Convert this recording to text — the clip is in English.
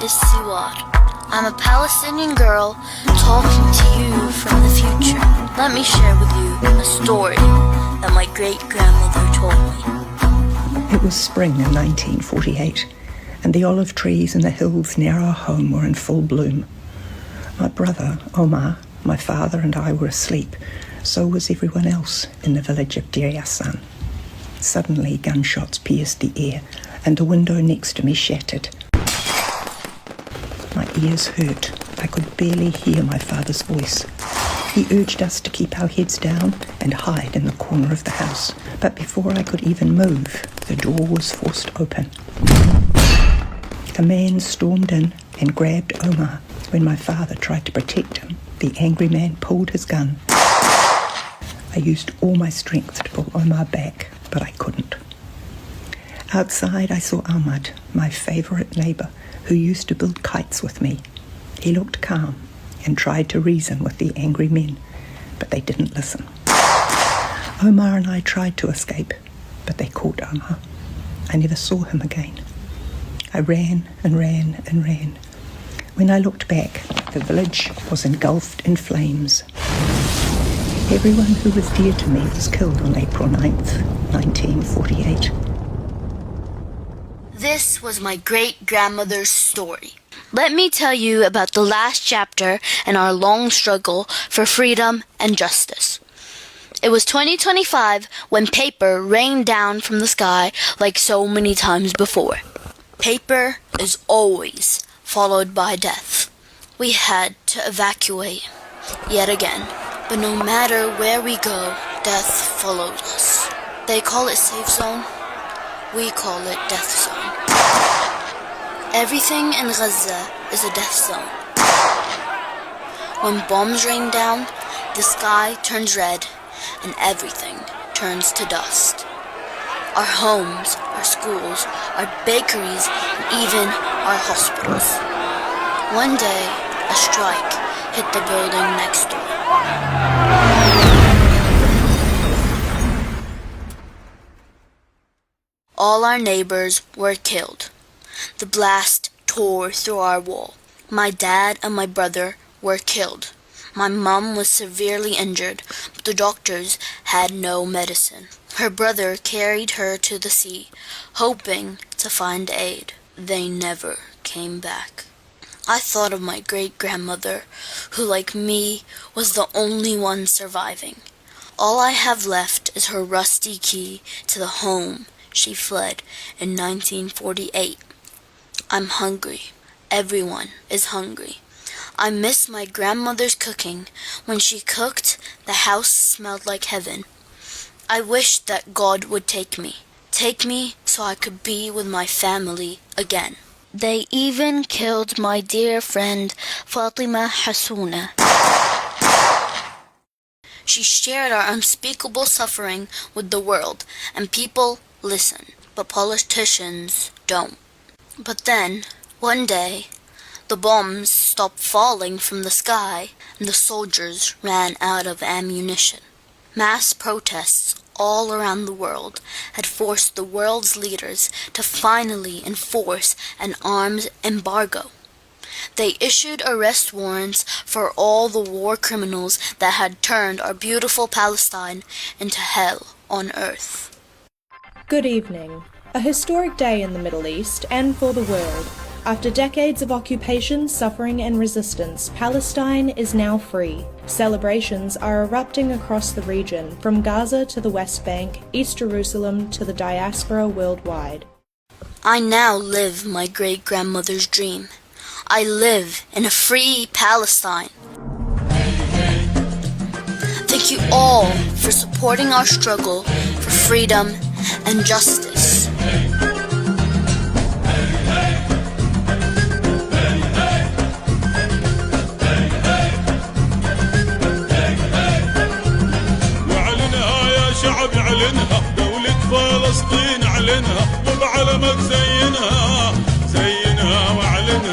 is Siwar. I'm a Palestinian girl talking to you from the future. Let me share with you a story that my great-grandmother told me. It was spring in 1948, and the olive trees in the hills near our home were in full bloom. My brother, Omar, my father and I were asleep. So was everyone else in the village of Deir Yassin. Suddenly, gunshots pierced the air, and the window next to me shattered. My ears hurt. I could barely hear my father's voice. He urged us to keep our heads down and hide in the corner of the house. But before I could even move, the door was forced open. A man stormed in and grabbed Omar. When my father tried to protect him, the angry man pulled his gun. I used all my strength to pull Omar back, but I couldn't. Outside, I saw Ahmad, my favourite neighbour, who used to build kites with me. He looked calm and tried to reason with the angry men, but they didn't listen. Omar and I tried to escape, but they caught Omar. I never saw him again. I ran and ran and ran. When I looked back, the village was engulfed in flames. Everyone who was dear to me was killed on April 9th, 1948. This was my great-grandmother's story. Let me tell you about the last chapter in our long struggle for freedom and justice. It was 2025 when paper rained down from the sky like so many times before. Paper is always followed by death. We had to evacuate yet again. But no matter where we go, death follows us. They call it safe zone. We call it death zone. Everything in Gaza is a death zone. When bombs rain down, the sky turns red and everything turns to dust. Our homes, our schools, our bakeries, and even our hospitals. One day, a strike hit the building next door. All our neighbors were killed. The blast tore through our wall. My dad and my brother were killed. My mom was severely injured, but the doctors had no medicine. Her brother carried her to the sea, hoping to find aid. They never came back. I thought of my great-grandmother, who, like me, was the only one surviving. All I have left is her rusty key to the home she fled in 1948. I'm hungry. Everyone is hungry. I miss my grandmother's cooking. When she cooked, the house smelled like heaven. I wish that God would take me so I could be with my family again. They even killed my dear friend Fatima Hassouna. She shared our unspeakable suffering with the world, and people listen, but politicians don't. But then, one day, the bombs stopped falling from the sky, and the soldiers ran out of ammunition. Mass protests all around the world had forced the world's leaders to finally enforce an arms embargo. They issued arrest warrants for all the war criminals that had turned our beautiful Palestine into hell on earth. Good evening. A historic day in the Middle East and for the world. After decades of occupation, suffering and resistance, Palestine is now free. Celebrations are erupting across the region, from Gaza to the West Bank, East Jerusalem to the diaspora worldwide. I now live my great-grandmother's dream. I live in a free Palestine. Thank you all for supporting our struggle for freedom and justice. شعب يعلنها دولة فلسطين اعلنها وبعلمك زينها واعلنها